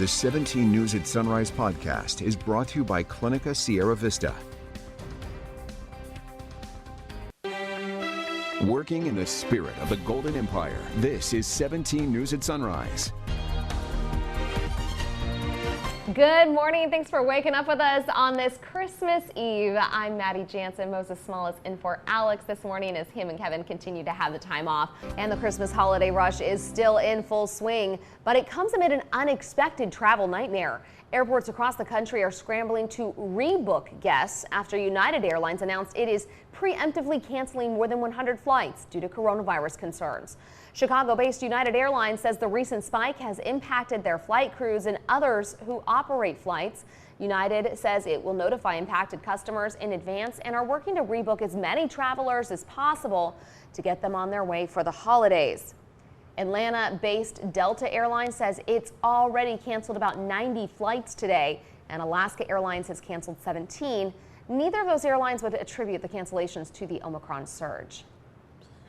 The 17 News at Sunrise podcast is brought to you by Clinica Sierra Vista. Working in the spirit of the Golden Empire, this is 17 News at Sunrise. Good morning. Thanks for waking up with us on this Christmas Eve. I'm Maddie Jansen. Moses Small is in for Alex this morning as him and Kevin continue to have the time off. And the Christmas holiday rush is still in full swing, but it comes amid an unexpected travel nightmare. Airports across the country are scrambling to rebook guests after United Airlines announced it is preemptively canceling more than 100 flights due to coronavirus concerns. Chicago-based United Airlines says the recent spike has impacted their flight crews and others who operate flights. United says it will notify impacted customers in advance and are working to rebook as many travelers as possible to get them on their way for the holidays. Atlanta-based Delta Airlines says it's already canceled about 90 flights today, and Alaska Airlines has canceled 17. Neither of those airlines would attribute the cancellations to the Omicron surge.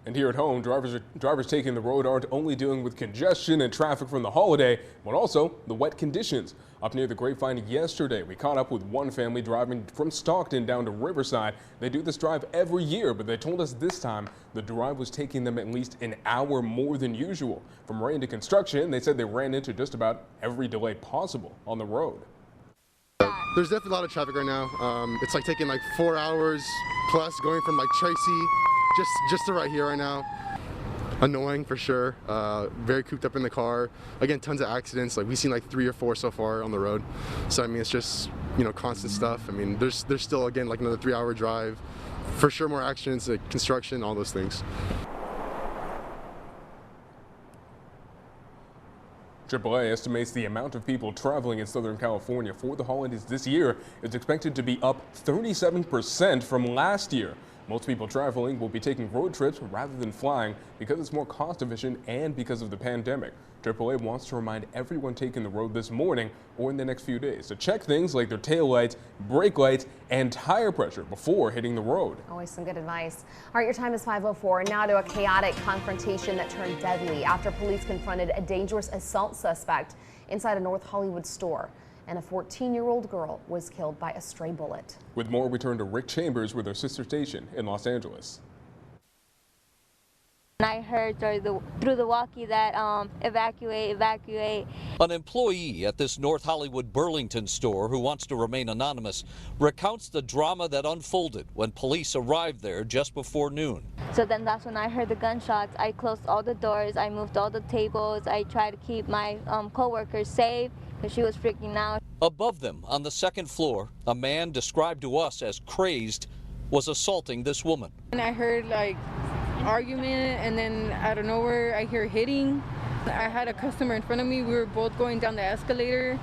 And here at home, drivers taking the road aren't only dealing with congestion and traffic from the holiday, but also the wet conditions. Up near the Grapevine yesterday, we caught up with one family driving from Stockton down to Riverside. They do this drive every year, but they told us this time the drive was taking them at least an hour more than usual. From rain to construction, they said they ran into just about every delay possible on the road. There's definitely a lot of traffic right now. It's like taking like 4 hours plus going from like Tracy just to right here right now. Annoying for sure. Very cooped up in the car. Again, tons of accidents. Like we've seen like 3 or 4 so far on the road. So I mean, it's just, you know, constant stuff. I mean, there's still again like another 3-hour drive. For sure, more accidents, like construction, all those things. AAA estimates the amount of people traveling in Southern California for the holidays this year is expected to be up 37% from last year. Most people traveling will be taking road trips rather than flying because it's more cost efficient and because of the pandemic. AAA wants to remind everyone taking the road this morning or in the next few days to check things like their tail lights, brake lights, and tire pressure before hitting the road. Always some good advice. All right, your time is 5:04. Now to a chaotic confrontation that turned deadly after police confronted a dangerous assault suspect inside a North Hollywood store. And a 14-year-old girl was killed by a stray bullet. With more, we turn to Rick Chambers with our sister station in Los Angeles. I heard through the walkie that evacuate. An employee at this North Hollywood Burlington store who wants to remain anonymous recounts the drama that unfolded when police arrived there just before noon. So then that's when I heard the gunshots. I closed all the doors, I moved all the tables, I tried to keep my co-workers safe because she was freaking out. Above them on the second floor, a man described to us as crazed was assaulting this woman. And I heard like argument, and then out of nowhere I hear hitting. I had a customer in front of me. We were both going down the escalator.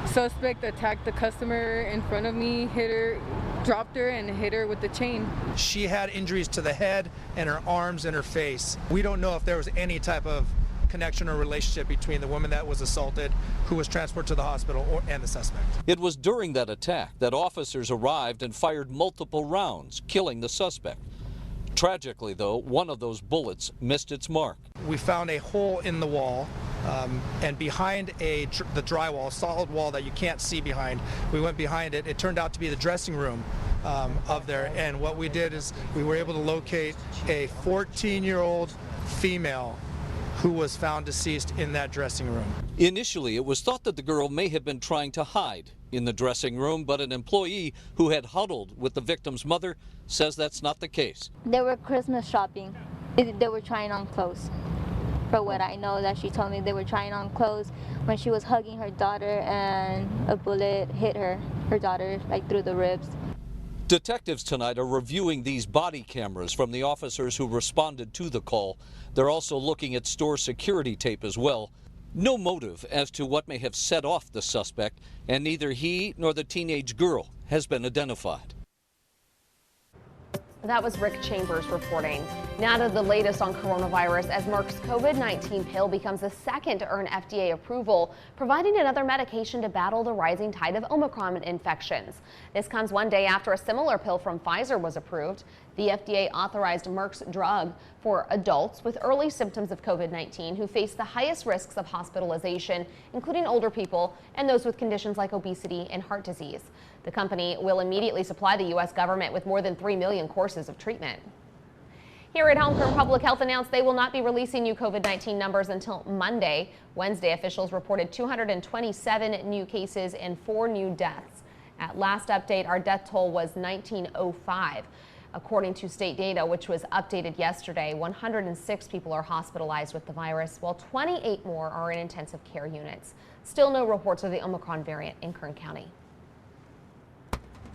Suspect attacked the customer in front of me, hit her, dropped her, and hit her with the chain. She had injuries to the head and her arms and her face. We don't know if there was any type of connection or relationship between the woman that was assaulted, who was transported to the hospital, and the suspect. It was during that attack that officers arrived and fired multiple rounds, killing the suspect. Tragically, though, one of those bullets missed its mark. We found a hole in the wall, and behind the drywall, a solid wall that you can't see behind. We went behind it. It turned out to be the dressing room of there. And what we did is we were able to locate a 14-year-old female who was found deceased in that dressing room. Initially, it was thought that the girl may have been trying to hide in the dressing room, but an employee who had huddled with the victim's mother says that's not the case. They were Christmas shopping. They were trying on clothes. For what I know, that she told me they were trying on clothes when she was hugging her daughter and a bullet hit her daughter, like through the ribs. Detectives tonight are reviewing these body cameras from the officers who responded to the call. They're also looking at store security tape as well. No motive as to what may have set off the suspect, and neither he nor the teenage girl has been identified. That was Rick Chambers reporting. Now to the latest on coronavirus as Merck's COVID-19 pill becomes the second to earn FDA approval, providing another medication to battle the rising tide of Omicron infections. This comes one day after a similar pill from Pfizer was approved. The FDA authorized Merck's drug for adults with early symptoms of COVID-19 who face the highest risks of hospitalization, including older people and those with conditions like obesity and heart disease. The company will immediately supply the U.S. government with more than 3 million courses of treatment. Here at home, Kern Public Health announced they will not be releasing new COVID-19 numbers until Monday. Wednesday, officials reported 227 new cases and 4 new deaths. At last update, our death toll was 1905. According to state data, which was updated yesterday, 106 people are hospitalized with the virus, while 28 more are in intensive care units. Still no reports of the Omicron variant in Kern County.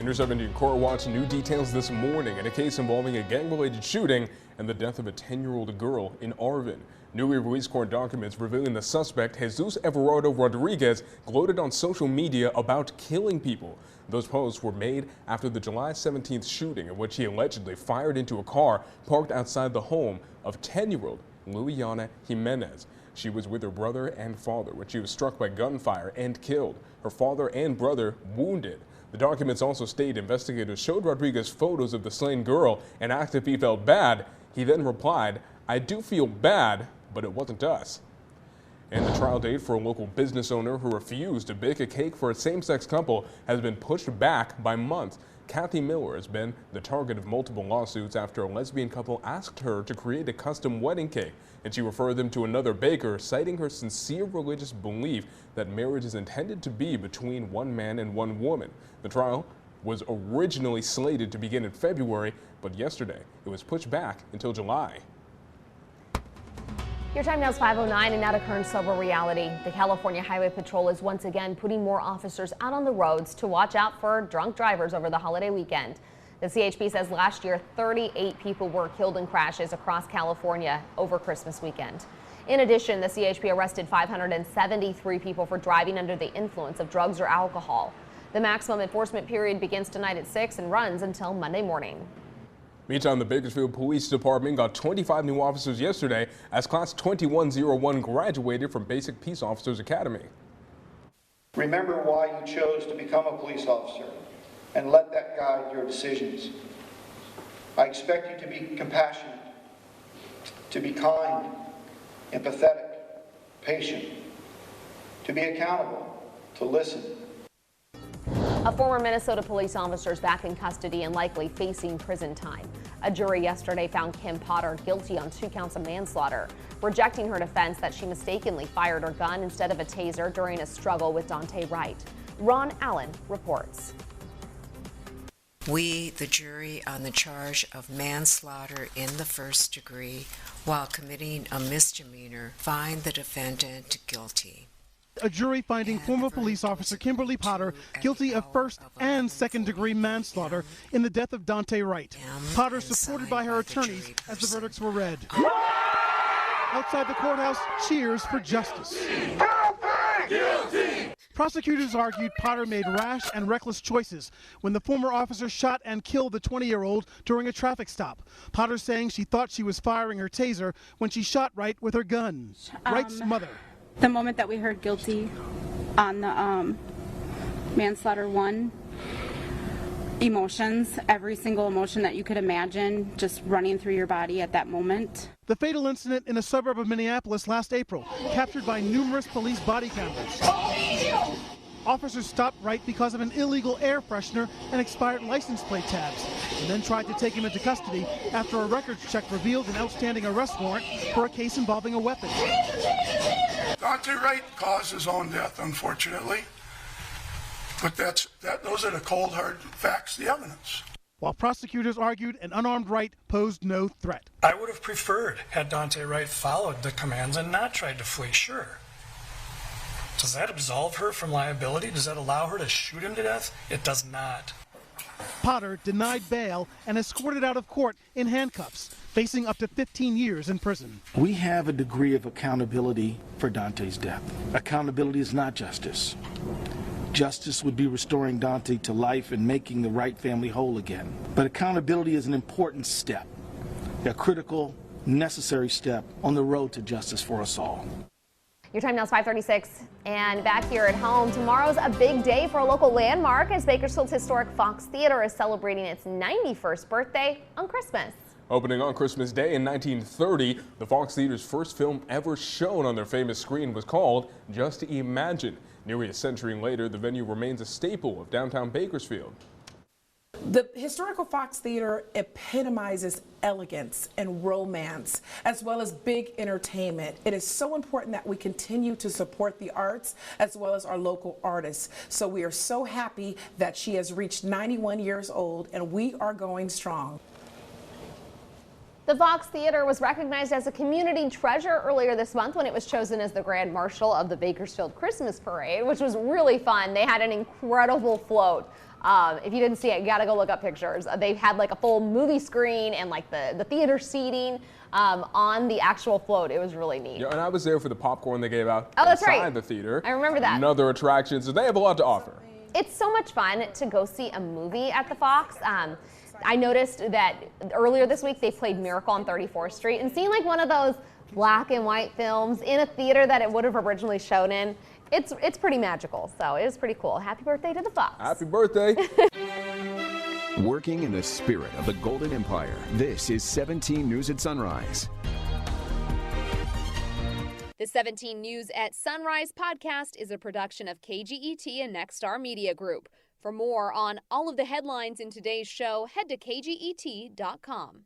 In your 17 Court Watch, new details this morning in a case involving a gang-related shooting and the death of a 10-year-old girl in Arvin. Newly released court documents revealing the suspect, Jesus Everardo Rodriguez, gloated on social media about killing people. Those posts were made after the July 17th shooting in which he allegedly fired into a car parked outside the home of 10-year-old Luiana Jimenez. She was with her brother and father when she was struck by gunfire and killed. Her father and brother wounded. The documents also state investigators showed Rodriguez photos of the slain girl and asked if he felt bad. He then replied, "I do feel bad, but it wasn't us." And the trial date for a local business owner who refused to bake a cake for a same-sex couple has been pushed back by months. Kathy Miller has been the target of multiple lawsuits after a lesbian couple asked her to create a custom wedding cake, and she referred them to another baker, citing her sincere religious belief that marriage is intended to be between one man and one woman. The trial was originally slated to begin in February, but yesterday it was pushed back until July. Your time now is 5:09, and now to Kern's sober reality. The California Highway Patrol is once again putting more officers out on the roads to watch out for drunk drivers over the holiday weekend. The CHP says last year 38 people were killed in crashes across California over Christmas weekend. In addition, the CHP arrested 573 people for driving under the influence of drugs or alcohol. The maximum enforcement period begins tonight at 6 and runs until Monday morning. Meantime, the Bakersfield Police Department got 25 new officers yesterday as Class 2101 graduated from Basic Peace Officers Academy. Remember why you chose to become a police officer and let that guide your decisions. I expect you to be compassionate, to be kind, empathetic, patient, to be accountable, to listen. A former Minnesota police officer is back in custody and likely facing prison time. A jury yesterday found Kim Potter guilty on 2 counts of manslaughter, rejecting her defense that she mistakenly fired her gun instead of a taser during a struggle with Dante Wright. Ron Allen reports. We, the jury, on the charge of manslaughter in the first degree while committing a misdemeanor, find the defendant guilty. A jury finding former police officer Kimberly Potter guilty of first and second degree manslaughter in the death of Dante Wright. Potter supported by her attorneys as the verdicts were read. Outside the courthouse, cheers for justice. Guilty! Prosecutors argued Potter made rash and reckless choices when the former officer shot and killed the 20-year-old during a traffic stop. Potter saying she thought she was firing her taser when she shot Wright with her gun. Wright's mother. The moment that we heard guilty on the manslaughter 1, emotions, every single emotion that you could imagine just running through your body at that moment. The fatal incident in a suburb of Minneapolis last April, captured by numerous police body cameras. Officers stopped Wright because of an illegal air freshener and expired license plate tabs, and then tried to take him into custody after a records check revealed an outstanding arrest warrant for a case involving a weapon. Dante Wright caused his own death, unfortunately, but those are the cold, hard facts, the evidence. While prosecutors argued an unarmed Wright posed no threat. I would have preferred had Dante Wright followed the commands and not tried to flee, sure. Does that absolve her from liability? Does that allow her to shoot him to death? It does not. Potter denied bail and escorted out of court in handcuffs, facing up to 15 years in prison. We have a degree of accountability for Dante's death. Accountability is not justice. Justice would be restoring Dante to life and making the Wright family whole again. But accountability is an important step, a critical, necessary step on the road to justice for us all. Your time now is 5:36, and back here at home, tomorrow's a big day for a local landmark as Bakersfield's historic Fox Theater is celebrating its 91st birthday on Christmas. Opening on Christmas Day in 1930, the Fox Theater's first film ever shown on their famous screen was called Just Imagine. Nearly a century later, the venue remains a staple of downtown Bakersfield. The historical Fox Theater epitomizes elegance and romance, as well as big entertainment. It is so important that we continue to support the arts as well as our local artists. So we are so happy that she has reached 91 years old, and we are going strong. The Fox Theater was recognized as a community treasure earlier this month when it was chosen as the Grand Marshal of the Bakersfield Christmas Parade, which was really fun. They had an incredible float. If you didn't see it, you gotta go look up pictures. They had like a full movie screen and like the theater seating on the actual float. It was really neat. Yeah, and I was there for the popcorn they gave out that's inside right. the theater. I remember that. Another attraction, so they have a lot to offer. It's so much fun to go see a movie at the Fox. I noticed that earlier this week they played Miracle on 34th Street, and seeing like one of those black and white films in a theater that it would have originally shown in, it's pretty magical. So it was pretty cool. Happy birthday to the Fox. Happy birthday. Working in the spirit of the Golden Empire, this is 17 News at Sunrise. The 17 News at Sunrise podcast is a production of KGET and Nexstar Media Group. For more on all of the headlines in today's show, head to kget.com.